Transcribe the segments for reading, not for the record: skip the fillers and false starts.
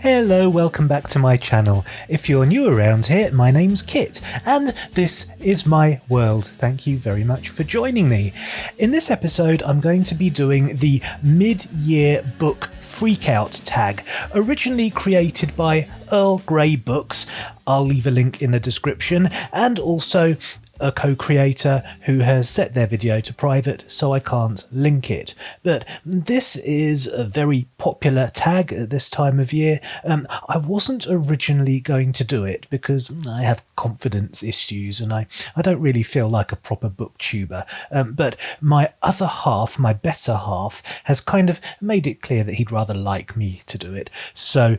Hello, welcome back to my channel. If you're new around here, my name's Kit, and this is my world. Thank you very much for joining me. In this episode, I'm going to be doing the mid-year book Freakout tag, originally created by Earl Books. I'll leave a link in the description, and also a co-creator who has set their video to private, so I can't link it. But this is a very popular tag at this time of year. I wasn't originally going to do it because I have confidence issues and I don't really feel like a proper booktuber. But my other half, my better half, has kind of made it clear that he'd rather like me to do it. So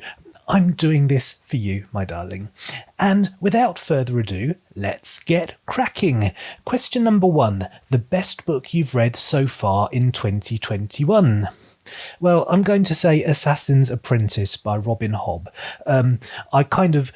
I'm doing this for you, my darling. And without further ado, let's get cracking. Question number 1. The best book you've read so far in 2021? Well, I'm going to say Assassin's Apprentice by Robin Hobb. I kind of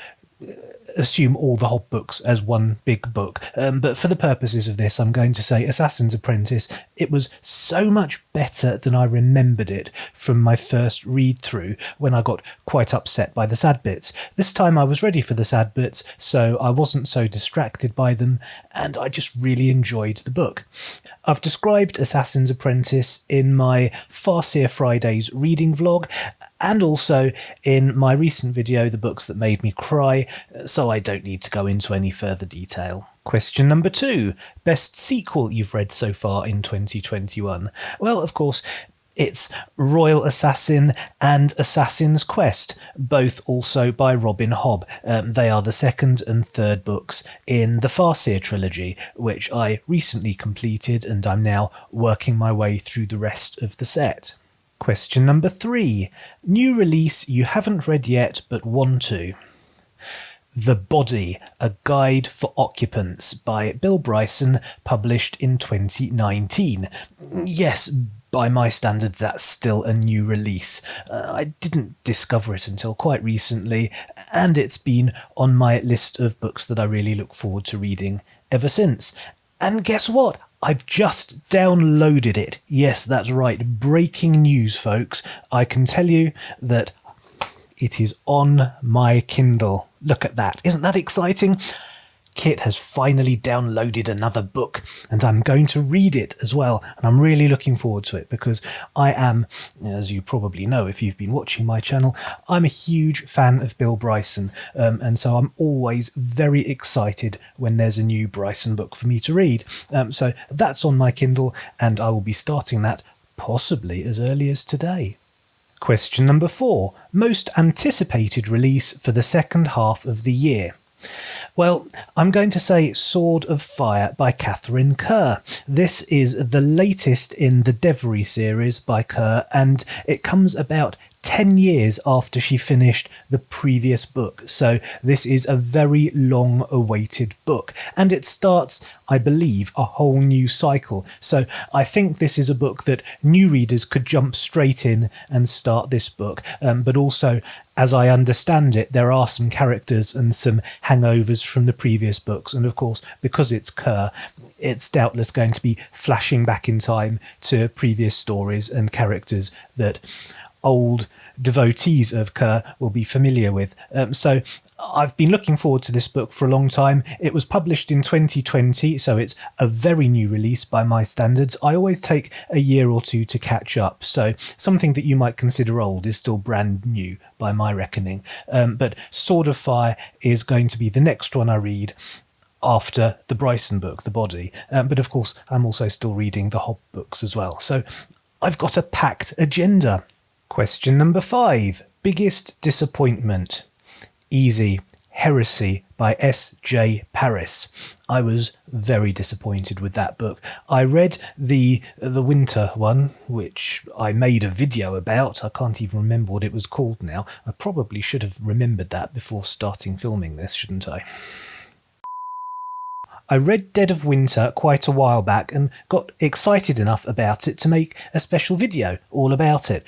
assume all the Hobb books as one big book, but for the purposes of this I'm going to say Assassin's Apprentice. It was so much better than I remembered it from my first read through, when I got quite upset by the sad bits. This time I was ready for the sad bits, so I wasn't so distracted by them, and I just really enjoyed the book. I've described Assassin's Apprentice in my Farseer Fridays reading vlog, and also in my recent video, The Books That Made Me Cry, so I don't need to go into any further detail. Question number 2. Best sequel you've read so far in 2021? Well, of course, it's Royal Assassin and Assassin's Quest, both also by Robin Hobb. They are the second and third books in the Farseer trilogy, which I recently completed, and I'm now working my way through the rest of the set. Question number 3. New release you haven't read yet but want to? The Body, A Guide for Occupants by Bill Bryson, published in 2019. Yes, by my standards that's still a new release. I didn't discover it until quite recently, and it's been on my list of books that I really look forward to reading ever since. And guess what? I've just downloaded it. Yes, that's right. Breaking news, folks. I can tell you that it is on my Kindle. Look at that. Isn't that exciting? Kit has finally downloaded another book, and I'm going to read it as well, and I'm really looking forward to it because I am, as you probably know if you've been watching my channel, I'm a huge fan of Bill Bryson, and so I'm always very excited when there's a new Bryson book for me to read. So that's on my Kindle, and I will be starting that possibly as early as today. Question number 4. Most anticipated release for the second half of the year? Well, I'm going to say Sword of Fire by Catherine Kerr. This is the latest in the Devery series by Kerr, and it comes about 10 years after she finished the previous book, so this is a very long-awaited book, and it starts, I believe, a whole new cycle. So I think this is a book that new readers could jump straight in and start this book, but also, as I understand it, there are some characters and some hangovers from the previous books, and of course, because it's Kerr, it's doubtless going to be flashing back in time to previous stories and characters that old devotees of Kerr will be familiar with. So I've been looking forward to this book for a long time. It was published in 2020, so it's a very new release by my standards. I always take a year or two to catch up, so something that you might consider old is still brand new by my reckoning. But Sword of Fire is going to be the next one I read after the Bryson book, The Body. But of course, I'm also still reading the Hobb books as well. So I've got a packed agenda. Question number 5. Biggest disappointment? Easy. Heresy by S.J. Paris. I was very disappointed with that book. I read the winter one, which I made a video about. I can't even remember what it was called now. I probably should have remembered that before starting filming this, shouldn't I? I read Dead of Winter quite a while back and got excited enough about it to make a special video all about it.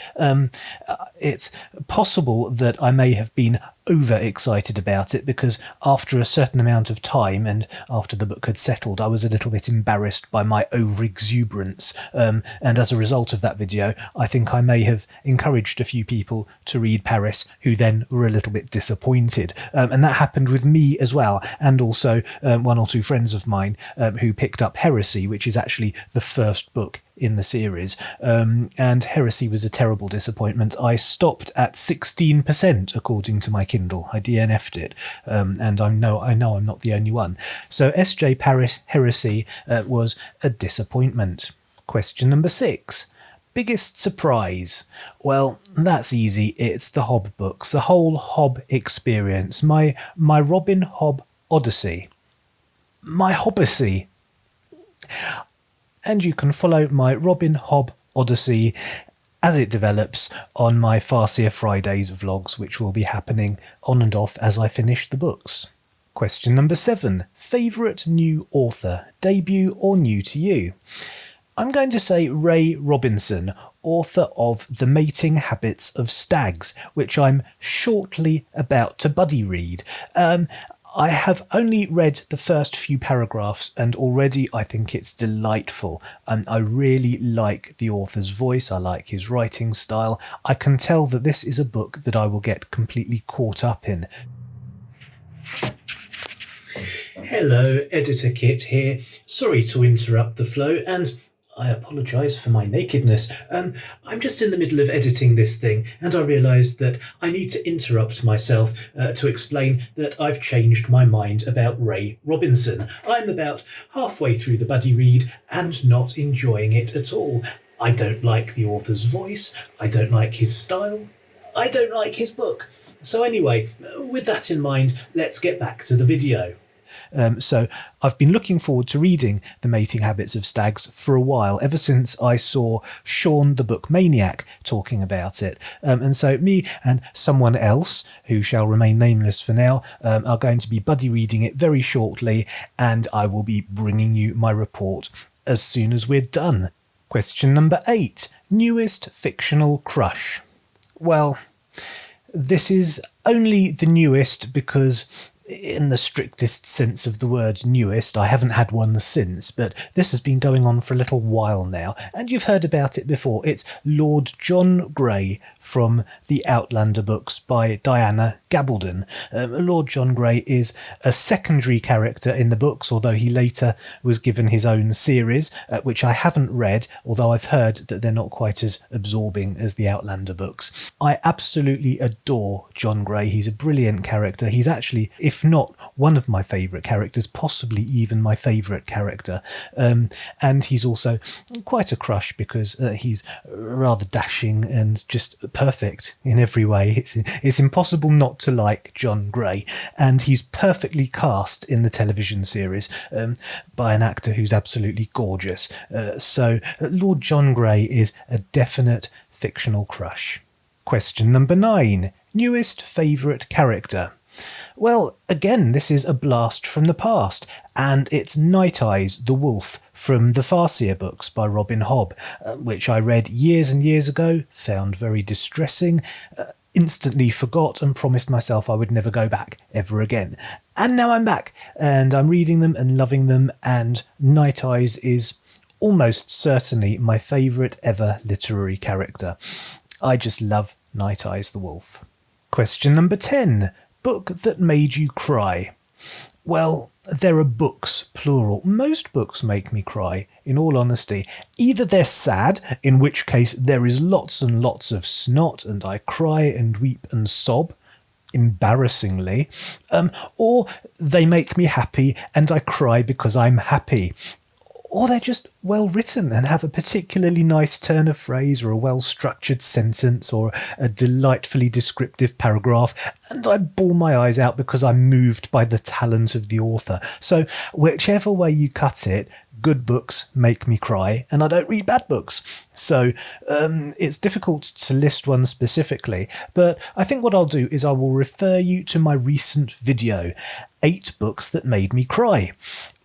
It's possible that I may have been overexcited about it because after a certain amount of time and after the book had settled, I was a little bit embarrassed by my over-exuberance. And as a result of that video, I think I may have encouraged a few people to read Paris who then were a little bit disappointed. And that happened with me as well, and also one or two friends of mine who picked up Heresy, which is actually the first book in the series, and Heresy was a terrible disappointment. I stopped at 16% according to my Kindle. I DNF'd it, and I know I'm not the only one. So S.J. Paris Heresy was a disappointment. Question number 6. Biggest surprise? Well, that's easy. It's the Hobb books, the whole Hobb experience, my Robin Hobb Odyssey. My Hobbacy. And you can follow my Robin Hobb Odyssey as it develops on my Farseer Fridays vlogs, which will be happening on and off as I finish the books. Question number 7. Favourite new author, debut or new to you? I'm going to say Ray Robinson, author of The Mating Habits of Stags, which I'm shortly about to buddy read. I have only read the first few paragraphs and already I think it's delightful. I really like the author's voice, I like his writing style. I can tell that this is a book that I will get completely caught up in. Hello, Editor Kit here. Sorry to interrupt the flow, and I apologise for my nakedness. I'm just in the middle of editing this thing, and I realised that I need to interrupt myself to explain that I've changed my mind about Ray Robinson. I'm about halfway through the buddy read and not enjoying it at all. I don't like the author's voice, I don't like his style, I don't like his book. So anyway, with that in mind, let's get back to the video. So I've been looking forward to reading The Mating Habits of Stags for a while, ever since I saw Sean the Book Maniac talking about it. And so me and someone else, who shall remain nameless for now, are going to be buddy reading it very shortly, and I will be bringing you my report as soon as we're done. Question number 8. Newest fictional crush? Well, this is only the newest because, in the strictest sense of the word newest, I haven't had one since, but this has been going on for a little while now, and you've heard about it before. It's Lord John Grey from the Outlander books by Diana Gabaldon. Lord John Grey is a secondary character in the books, although he later was given his own series, which I haven't read, although I've heard that they're not quite as absorbing as the Outlander books. I absolutely adore John Grey. He's a brilliant character. He's actually, if not one of my favourite characters, possibly even my favourite character. And he's also quite a crush because he's rather dashing and just perfect in every way. It's impossible not to like John Grey, and he's perfectly cast in the television series by an actor who's absolutely gorgeous. So Lord John Grey is a definite fictional crush. Question number 9. Newest favourite character? Well, again, this is a blast from the past, and it's Night Eyes the Wolf from the Farseer books by Robin Hobb, which I read years and years ago, found very distressing, instantly forgot and promised myself I would never go back ever again. And now I'm back, and I'm reading them and loving them, and Night Eyes is almost certainly my favourite ever literary character. I just love Night Eyes the Wolf. Question number 10. Book that made you cry? Well, there are books, plural. Most books make me cry, in all honesty. Either they're sad, in which case there is lots and lots of snot and I cry and weep and sob, embarrassingly, or they make me happy and I cry because I'm happy. Or they're just well written and have a particularly nice turn of phrase or a well-structured sentence or a delightfully descriptive paragraph, and I bawl my eyes out because I'm moved by the talent of the author. So whichever way you cut it, good books make me cry, and I don't read bad books. So it's difficult to list one specifically, but I think what I'll do is I will refer you to my recent video, 8 Books That Made Me Cry,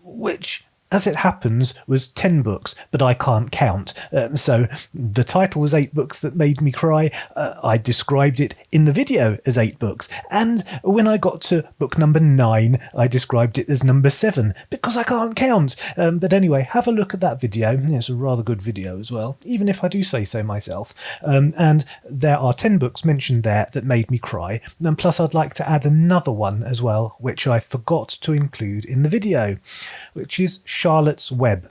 which as it happens, was 10 books, but I can't count. So the title was 8 books that made me cry. I described it in the video as 8 books. And when I got to book number 9, I described it as number 7, because I can't count. But anyway, have a look at that video. It's a rather good video as well, even if I do say so myself. And there are 10 books mentioned there that made me cry. And plus I'd like to add another one as well, which I forgot to include in the video, which is Charlotte's Web.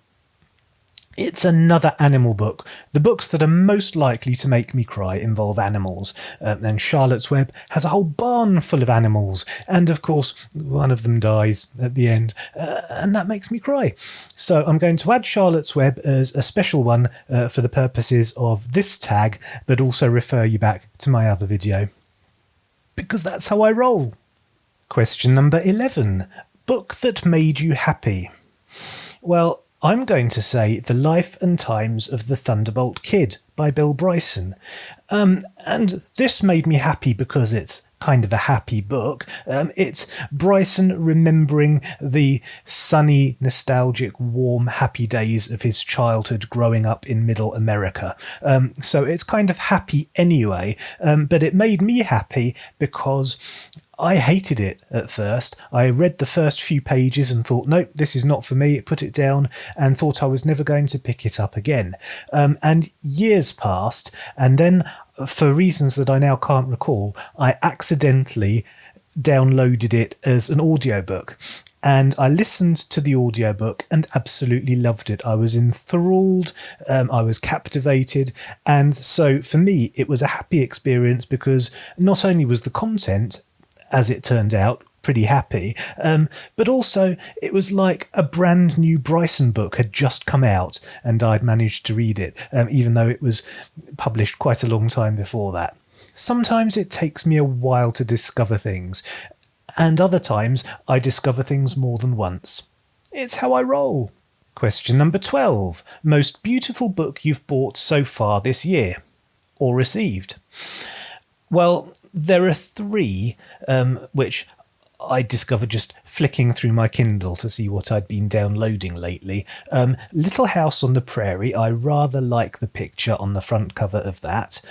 It's another animal book. The books that are most likely to make me cry involve animals. And Charlotte's Web has a whole barn full of animals. And of course, one of them dies at the end. And that makes me cry. So I'm going to add Charlotte's Web as a special one for the purposes of this tag, but also refer you back to my other video, because that's how I roll. Question number 11. Book that made you happy. Well, I'm going to say The Life and Times of the Thunderbolt Kid by Bill Bryson. And this made me happy because it's kind of a happy book. It's Bryson remembering the sunny, nostalgic, warm, happy days of his childhood growing up in Middle America. So it's kind of happy anyway, but it made me happy because I hated it at first. I read the first few pages and thought, nope, this is not for me. Put it down and thought I was never going to pick it up again. And years passed, and then for reasons that I now can't recall, I accidentally downloaded it as an audiobook. And I listened to the audiobook and absolutely loved it. I was enthralled, I was captivated, and so for me it was a happy experience because not only was the content, as it turned out, pretty happy, but also it was like a brand new Bryson book had just come out and I'd managed to read it, even though it was published quite a long time before that. Sometimes it takes me a while to discover things, and other times I discover things more than once. It's how I roll. Question number 12. Most beautiful book you've bought so far this year, or received? Well, there are 3 which I discovered just flicking through my Kindle to see what I'd been downloading lately. Little House on the Prairie, I rather like the picture on the front cover of that.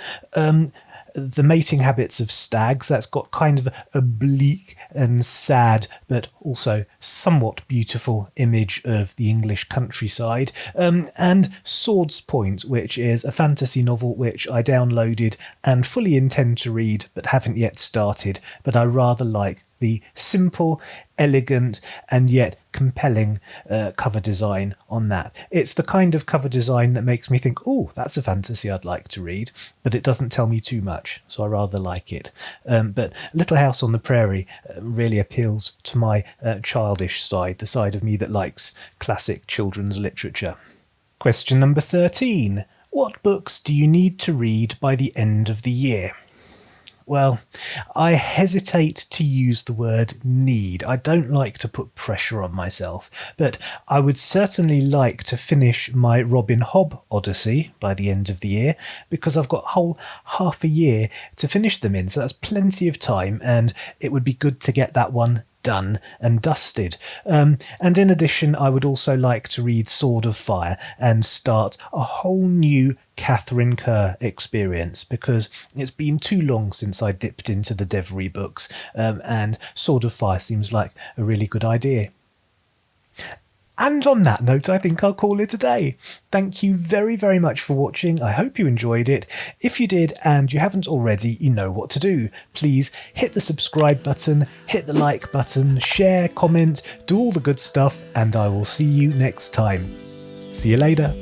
The Mating Habits of Stags, that's got kind of a bleak and sad but also somewhat beautiful image of the English countryside, and Swords Point, which is a fantasy novel which I downloaded and fully intend to read but haven't yet started, but I rather like the simple, elegant and yet compelling cover design on that. It's the kind of cover design that makes me think, oh, that's a fantasy I'd like to read, but it doesn't tell me too much, so I rather like it. But Little House on the Prairie really appeals to my childish side, the side of me that likes classic children's literature. Question number 13. What books do you need to read by the end of the year? Well, I hesitate to use the word need. I don't like to put pressure on myself, but I would certainly like to finish my Robin Hobb Odyssey by the end of the year, because I've got a whole half a year to finish them in, so that's plenty of time, and it would be good to get that one done and dusted. And in addition, I would also like to read Sword of Fire and start a whole new Catherine Kerr experience, because it's been too long since I dipped into the Devery books, and Sword of Fire seems like a really good idea. And on that note, I think I'll call it a day. Thank you very, very much for watching. I hope you enjoyed it. If you did and you haven't already, you know what to do. Please hit the subscribe button, hit the like button, share, comment, do all the good stuff, and I will see you next time. See you later.